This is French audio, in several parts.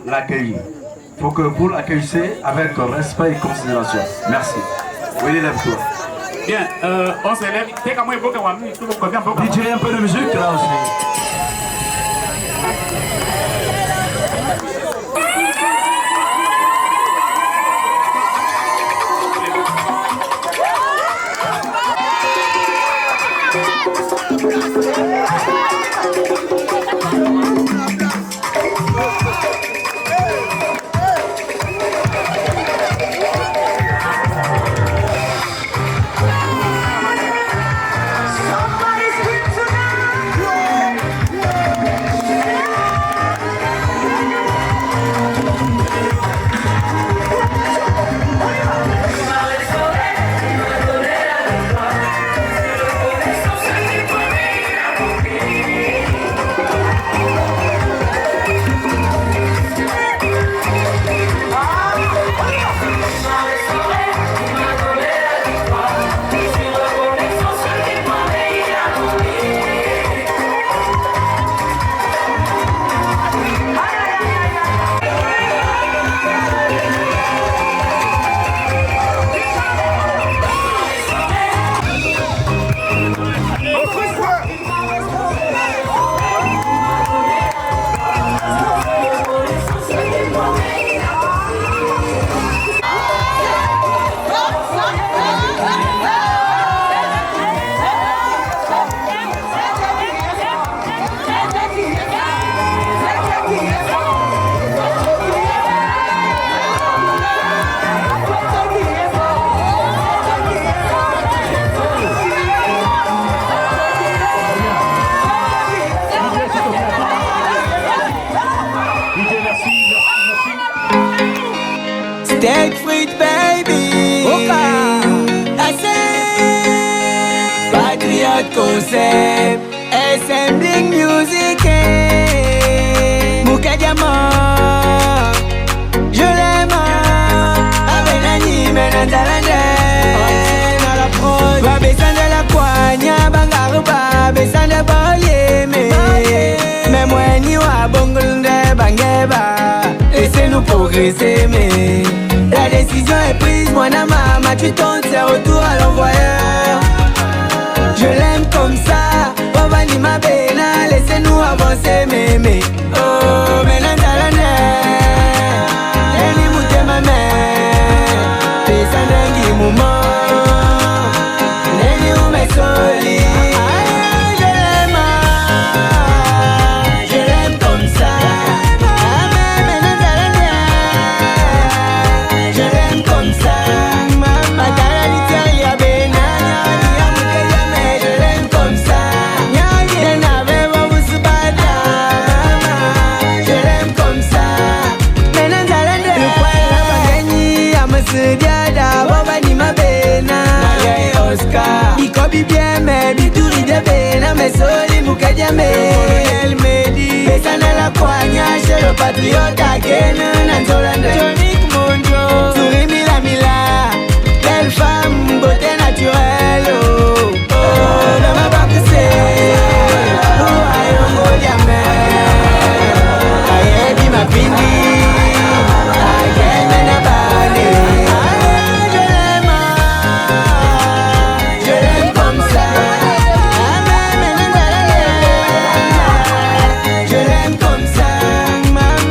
l'accueillir. Il faut que vous l'accueillez avec respect et considération. Merci. Oui, lève-toi. Bien, on s'élève. DJ, un peu de musique là aussi. Steak frites, baby. Patriot concept. Assembling music. Mouka Diamant. Je l'aime. Abenani menanzalande. Dans la prod. Va besan de la poigne. Bangaruba. Besan de bolieme. Mais moi ni wa bongolunde bangeba. Laissez-nous progresser, mais la décision est prise, mon maman, tu tentes, c'est retour à l'envoyeur. Je l'aime comme ça, on va ni ma pena, laissez-nous avancer, mais oh, mais l'antalane, elle y moute ma mère, t'es sans dingue moment, elle y ou mes solis. Ikobi bien mais bituri de bena mais soli mukadia me besana la kwanya chez le patriote again nanzolanda Tonic Monjo Tourimi la mila belle femme beauté naturelle oh oh dans ma bakse oh ayongo diame ayebi mapindi again na bale. Je l'aime comme ça, maman.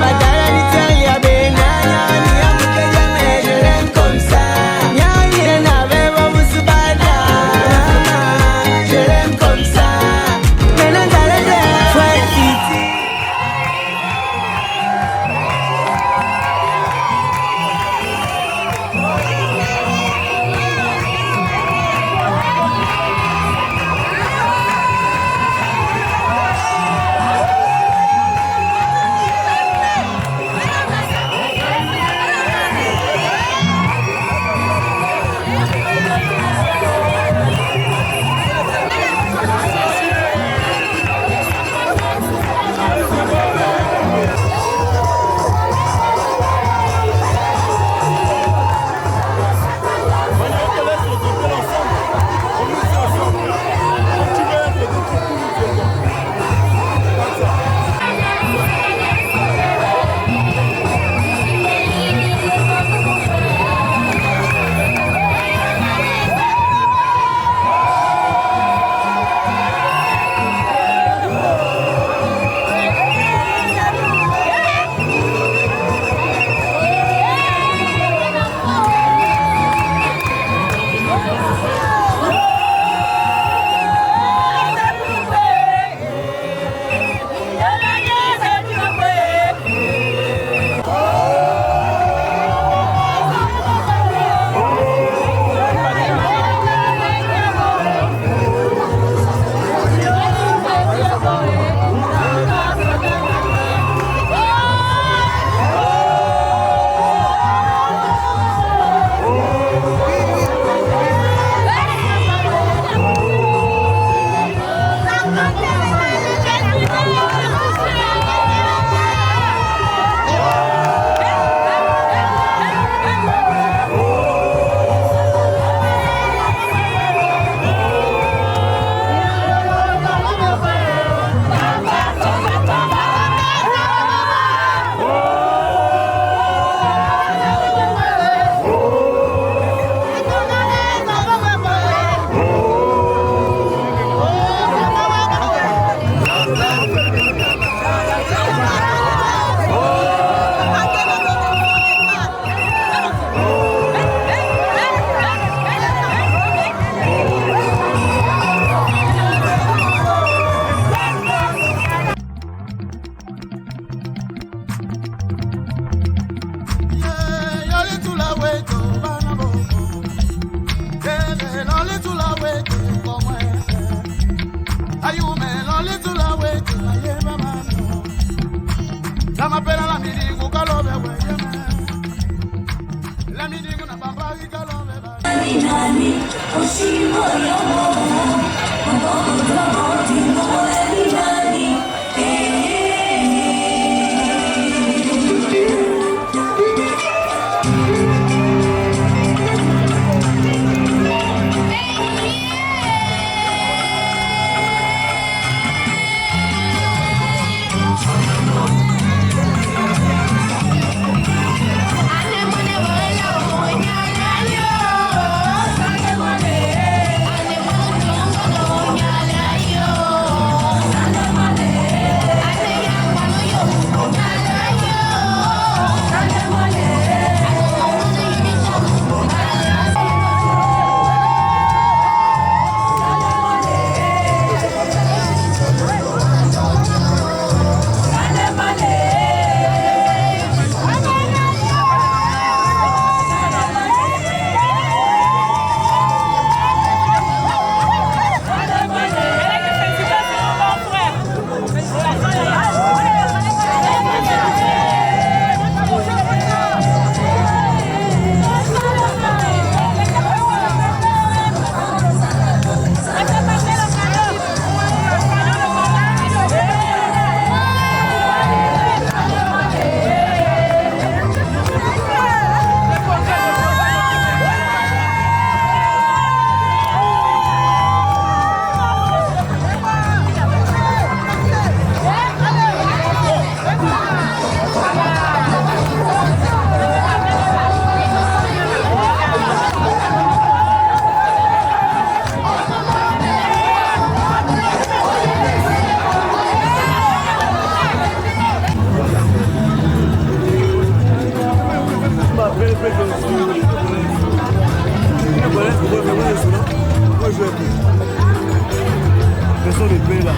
Personne ne paie là.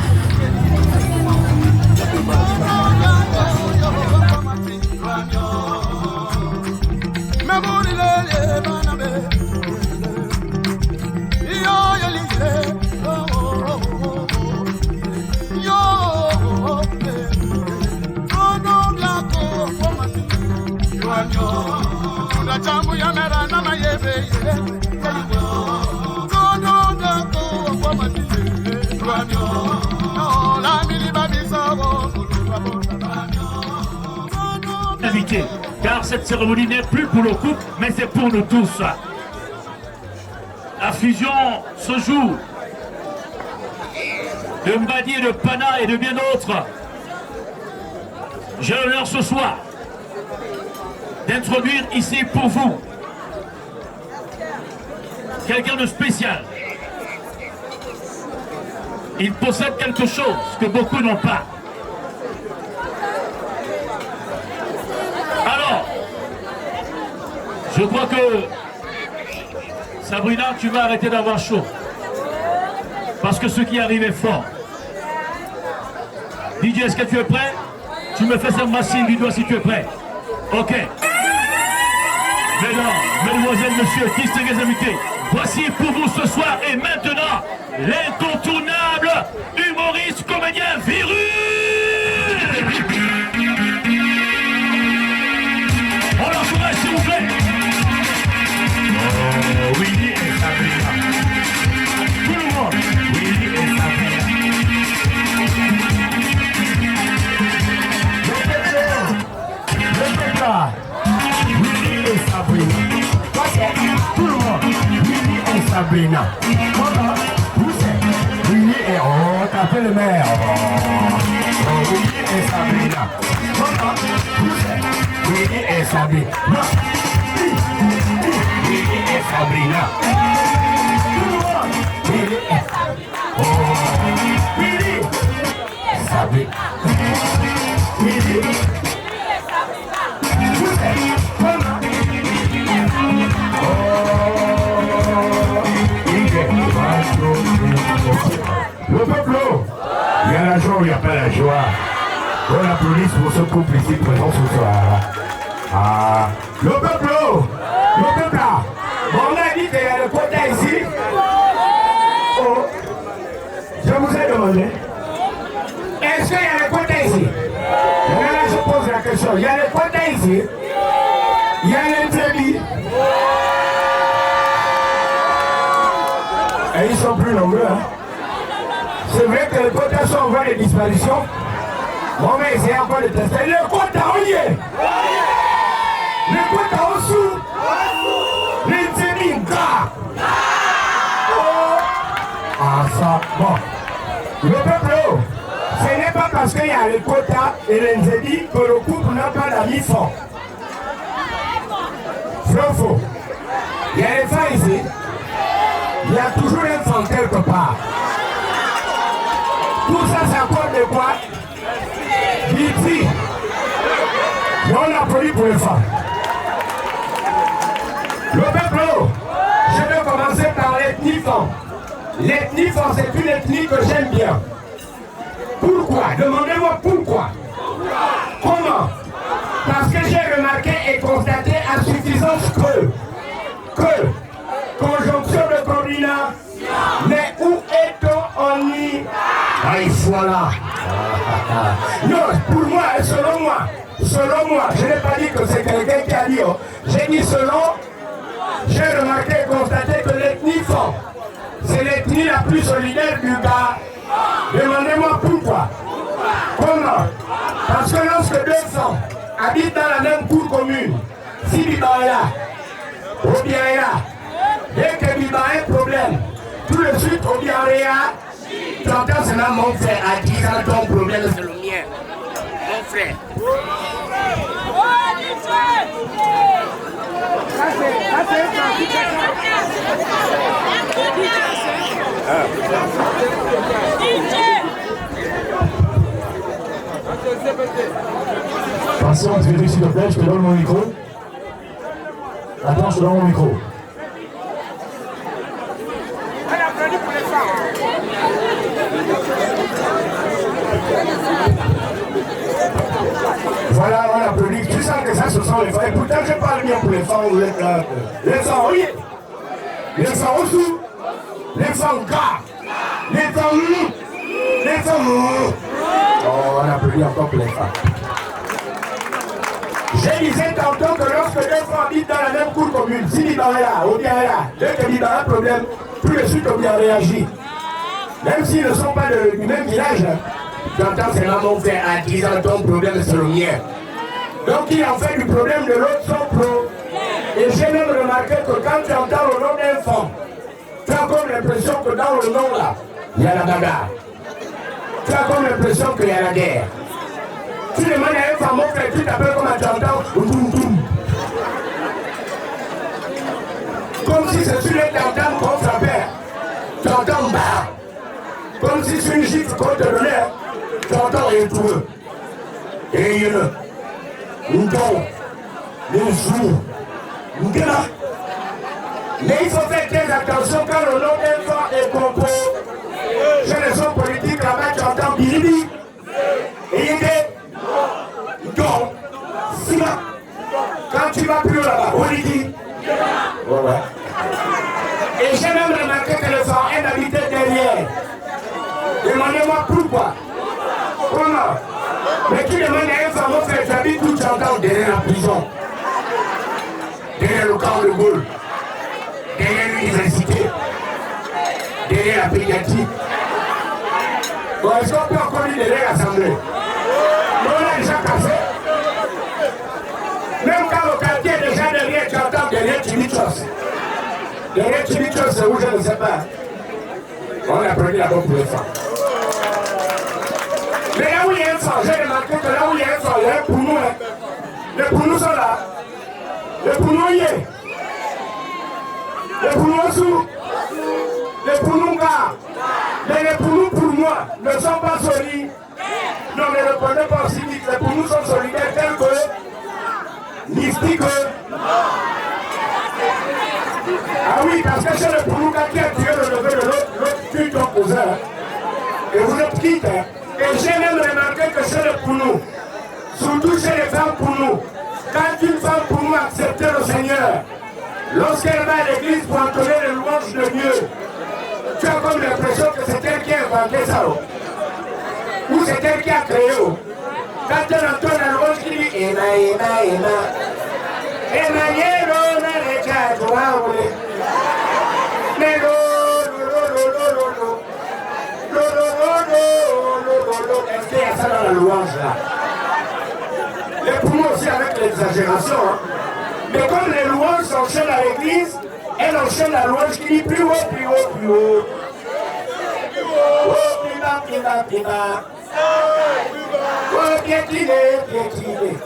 Invité, car cette cérémonie n'est plus pour le couple, mais c'est pour nous tous. La fusion se joue de Mbadi, de Pana et de bien d'autres. J'ai l'honneur ce soir d'introduire ici pour vous quelqu'un de spécial. Il possède quelque chose que beaucoup n'ont pas. Alors, je crois que Sabrina, tu vas arrêter d'avoir chaud. Parce que ce qui arrive est fort. DJ, est-ce que tu es prêt? Tu me fais un signe du doigt si tu es prêt. Ok. Mesdames, mesdemoiselles, messieurs, distingués invités, voici pour vous ce soir et maintenant l'incontournable humoriste comédien Virus. On l'encourage s'il vous plaît. Oh, Willy et Sabrina. Tout le monde. Willy et Sabrina. Le peuple. Willy et Sabrina. Tout le monde. Willy et Sabrina. Comment? Vous êtes Willy et... Oh, t'as fait le maire. Oh, Willy et Sabrina. Comment? Vous êtes Willy et Sabrina. Willy et Sabrina. Tout le monde. Willy et Sabrina. Oh, Willy et Sabrina. Willy et Sabrina. Vous êtes comment? Le peuple, il y a la joie ou il n'y a pas la joie. On applaudit pour ce couple ici présent ce soir. Ah, le peuple, on a dit qu'il y a le quota ici. Oh, je vous ai demandé, est-ce qu'il y a le quota ici? Et là, je pose la question, il y a le quota ici? Il y a l'interdit? Et ils sont plus nombreux. Hein. C'est vrai que les quotas sont en voie de disparition. Bon, mais essayez encore de tester. Le quota, on y est. Le quota en dessous. Les Zéninga. Ah, ça, bon. Le peuple, ce n'est pas parce qu'il y a les quotas et les Nzedi que le couple n'a pas d'amis forts. Faux. Il y a les femmes ici. Il y a toujours un fond quelque part. Tout ça, c'est encore de quoi? Ici. Et on applaudit pour les femmes. Le peuple, je vais commencer par l'ethnie femme. L'ethnie femme, c'est une ethnie que j'aime bien. Pourquoi? Demandez-moi pourquoi. Comment? Parce que j'ai remarqué et constaté à suffisance que conjonction de coordination. Mais où est-on en y? Ah, voilà. Non, pour moi et selon moi, je n'ai pas dit que c'est quelqu'un qui a dit, oh. J'ai dit selon, j'ai remarqué et constaté que l'ethnie femme, c'est l'ethnie la plus solidaire du gars. Demandez-moi pourquoi. Comment? Parce que lorsque deux femmes habitent dans la même cour commune, si Biba est là, ou bien est là, dès que Biba a un problème, tout de suite au bien est là, tu entends cela, mon frère, à 10 ans, ton problème c'est le mien. Mon frère. Passons, s'il te plaît, je te donne mon micro. Attends, je te donne mon micro. Voilà, on applaudit. Tu sens que ça, ce sont les femmes. Et pourtant, je parle bien pour les femmes. Les femmes, oui. Les femmes au-dessous. Les femmes gars. Les femmes. Les femmes. Oh, on applaudit encore pour les femmes. Je disais tantôt que lorsque deux femmes habitent dans la même cour commune, si Biba est là, ou bien est là, dès que Biba a un problème, tout de suite on bien réagit. Même s'ils ne sont pas du même village, tu entends c'est là mon frère à 10 ans, ton problème c'est le mien. Donc il en fait du problème de l'autre son pro. Et j'ai même remarqué que quand tu entends le nom d'un femme, tu as comme l'impression que dans le nom là, il y a la bagarre. Tu as comme l'impression qu'il y a la guerre. Tu demandes à un femme, mon frère, tu t'appelles comme tu entends, comme si c'est sur les tentants qu'on frappait. Tu entends bas. Comme si c'est une gifle qu'on te donnait. Tu entends et tout. Et il y en a. Nous donnons. Les jours. Nous donnons. Mais il faut faire très attention quand le nom d'un fort est composé. Chez les hommes politiques là-bas, tu entends Bilibi. Et il y a des. Donc, Sima. Quand tu vas plus là-bas, Olidi. Ouais. Et j'ai même remarqué que le fort est habité derrière. Demandez-moi pourquoi. Comment? Mais tu demandes à un femme, mon frère, tu habites où tu entends derrière la prison. Derrière le camp de Gaulle. Derrière l'université. Derrière la pédiatrie. Bon, est-ce qu'on peut encore dire derrière l'Assemblée? Mais on a déjà cassé. Même quand le quartier est déjà derrière, tu entends derrière Timitos. Derrière Timitos, c'est où je ne sais pas. On a pris la bonne pour les femmes. Mais là où il y a un fort, j'ai remarqué que là où il y a un fort, il y a un pounou. Les pounous sont là. Les pounous y est. Les pounous sous. Les pounous gars. Mais les pounous pour moi ne sont pas solides. Non, mais ne prenez pas aussi vite. Les pounous sont solidaires tels que mystique. Ah oui, parce que c'est le pounou qui a tué le neveu de l'autre tue ton cousin. Et vous êtes quitte. Et j'ai même remarqué que c'est le pounou. Surtout chez les femmes pounou. Quand une femme pounou accepte le Seigneur, lorsqu'elle va à l'église pour entonner les louanges de Dieu, tu as comme l'impression que c'est elle qui a inventé ça. Ou c'est elle qui a créé. Quand elle entend la louange qui dit Emma, Emma, Emma. Emma, Emma, Emma, Emma, ça dans la louange là. Les poumons aussi avec l'exagération. Hein. Mais comme les louanges s'enchaînent à l'église, elle enchaîne la louange qui dit plus haut, plus haut, plus haut. Oh, plus bas, plus bas, plus bas. Oh, piétiner, piétiner.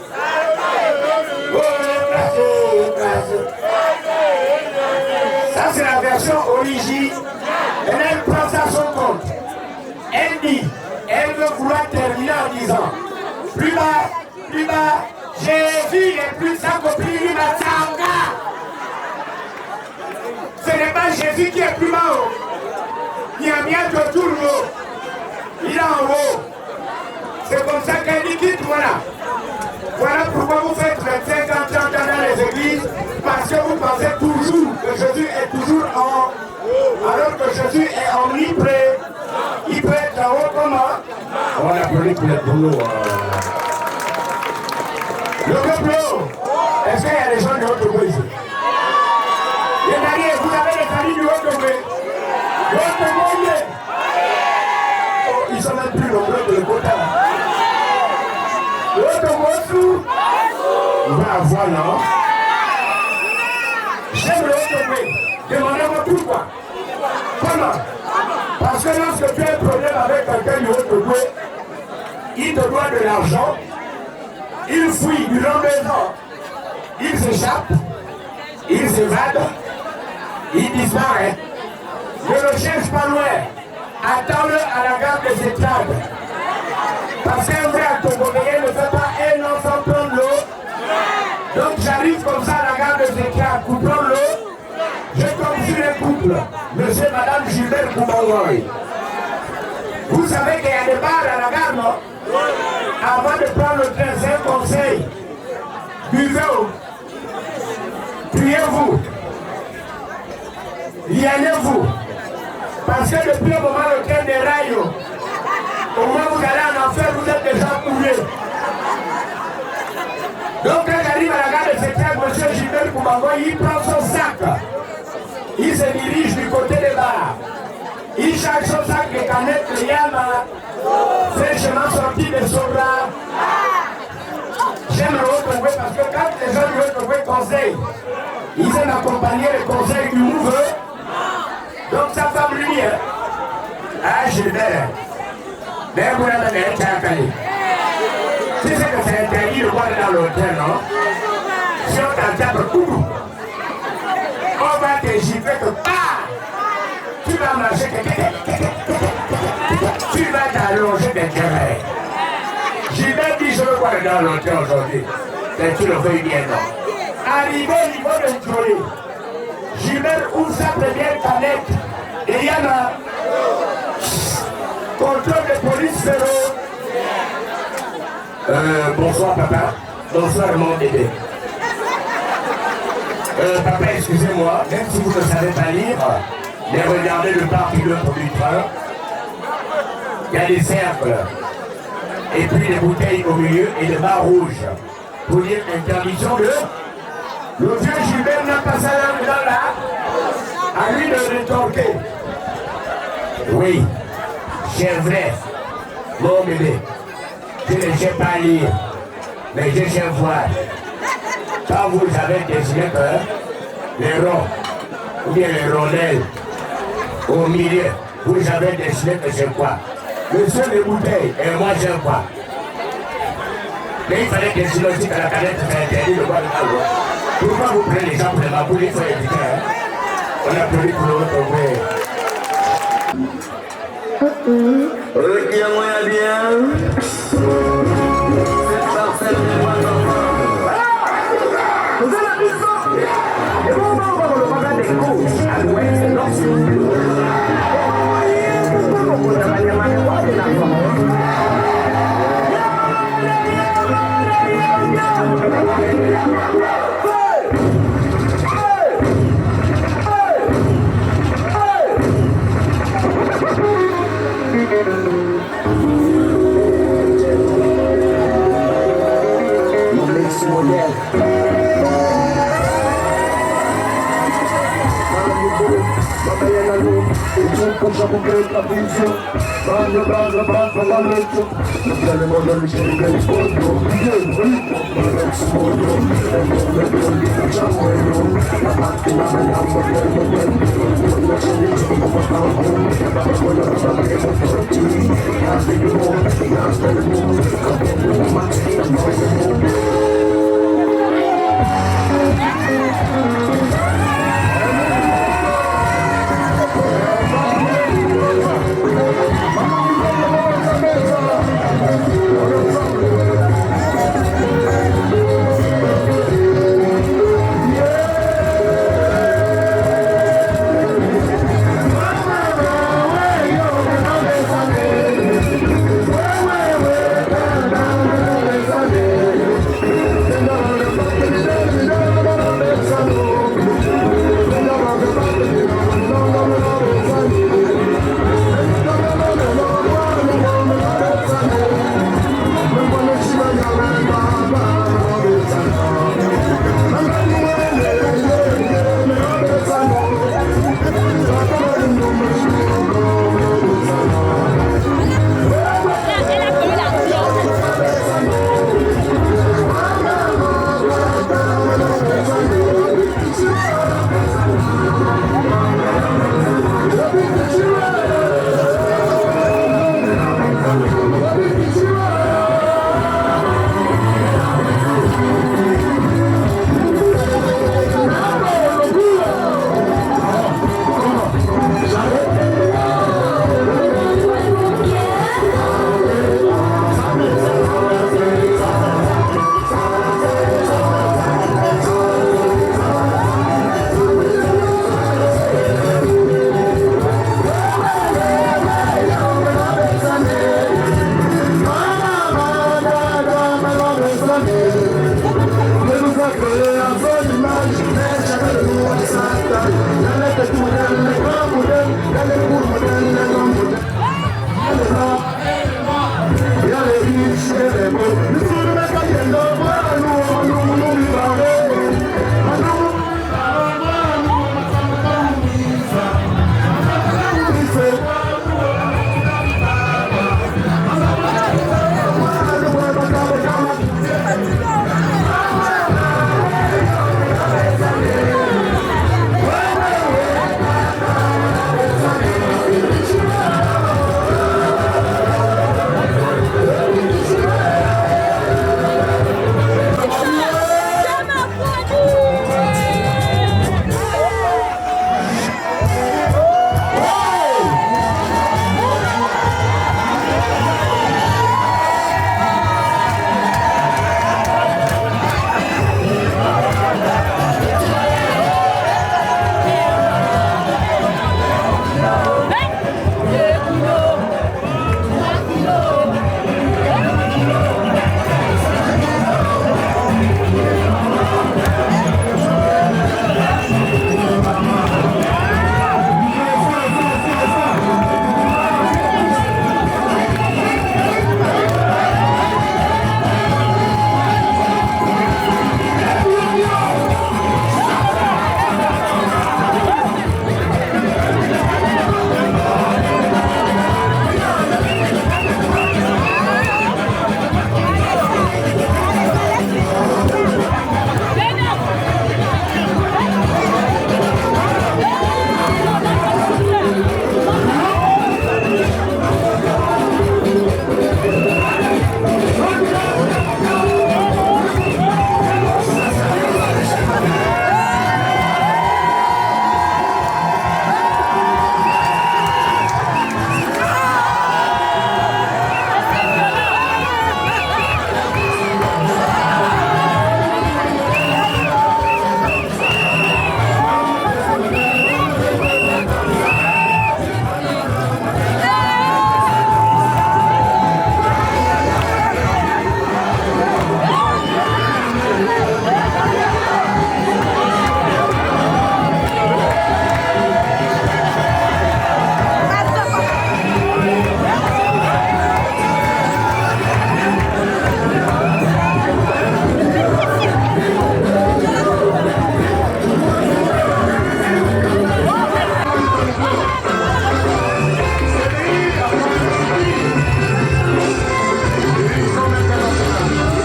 Oh, écraser, écraser. Ça, c'est la version origine. Et elle prend ça à son compte. Elle dit, elle veut vouloir terminer en disant plus bas, Jésus est plus accompli, lui ma tanga. Ce n'est pas Jésus qui est plus bas haut. Il y a bien de tout le haut. Il est en haut. C'est comme ça qu'elle dit quitte, voilà. Voilà pourquoi vous faites 25 ans dans les églises, parce que vous pensez toujours que Jésus est toujours en haut, alors que Jésus est omniprésent. Il peut être en haut comment? On applaudit pour le boulot. Le peuple, est-ce qu'il y a des gens du Haut-Togo ici? Les mariés, vous avez des familles du Haut-Togo? Le Haut-Togo, oh, ils sont même plus nombreux que le quota. Le Haut-Togo, sous? On va avoir, non? J'aime le Haut-Togo. Demandez-moi pourquoi. Comment? Parce que lorsque tu as un problème avec quelqu'un du Haut-Togo, il te doit de l'argent, il fuit durant 2 ans, il s'échappe, il s'évade, il disparaît. Ne le cherche pas loin, attends-le à la gare des Étrades. Parce qu'un vrai Togolais ne fait pas un an sans prendre l'eau. Donc j'arrive comme ça à la gare des Étrades pour prendre l'eau. Je tombe sur un couple, monsieur et madame Gilbert Koubangoy. Vous savez qu'il y a des bars à la gare, non? Avant de prendre le train, c'est un conseil. Buvez-vous. Priez-vous. Y allez-vous. Parce que depuis le moment le train déraille, au moment où vous allez en enfer, vous êtes déjà coulé. Donc quand j'arrive à la gare de Sétiac, monsieur Gilbert Koubangoy, il prend son sac. Il se dirige du côté des bars. Il charge son sac de canettes, les yamas, fraîchement sorti de Sobra. J'aime le Haut-Togo parce que quand les gens du Haut-Togo conseillent, ils aiment accompagner les conseils du mouveur. Donc ça fait lui, hein. Ah, Gilbert. Mais vous l'avez un cacali. Tu sais que c'est interdit de boire dans l'hôtel, non? Si on t'entend tout, on va te gifler que tu vas marcher, tu vas t'allonger des terrains. Gilbert dit je veux boire dans l'hôtel aujourd'hui. Mais tu le veux bien, non? Arrivé au niveau de Jolie, Gilbert ouvre sa première canette. Et il y en a contrôle de police féroce. Bonsoir papa. Bonsoir mon bébé. Papa, excusez-moi, même si vous ne savez pas lire, mais regardez le parc du train. Il y a des cercles, et puis des bouteilles au milieu et des barres rouges. Pour dire interdiction de... Le vieux Gilbert n'a pas sa langue dans là. À lui de rétorquer. Oui, c'est vrai, mon bébé. Je ne sais pas lire, mais je sais voir. Quand vous avez dessiné que les ronds, ou bien les rondelles, au milieu, vous avez dessiné que c'est quoi? Le seul des bouteilles, et moi j'aime quoi? Mais il fallait dessiner aussi que la canette c'est interdit de boire de l'eau. Pourquoi vous prenez les gens pour les maboules, il faut éviter, hein? On applaudit pour le retrouver. Regarde-moi bien. Cette parcelle n'est pas d'enfant. Vous avez la puissance. Et bon, on va voir le magasin des coachs à l'ouest, lorsque Comme ça, vous créez la vision. Bande, la lecture. Le monde de l'échelle, le sport,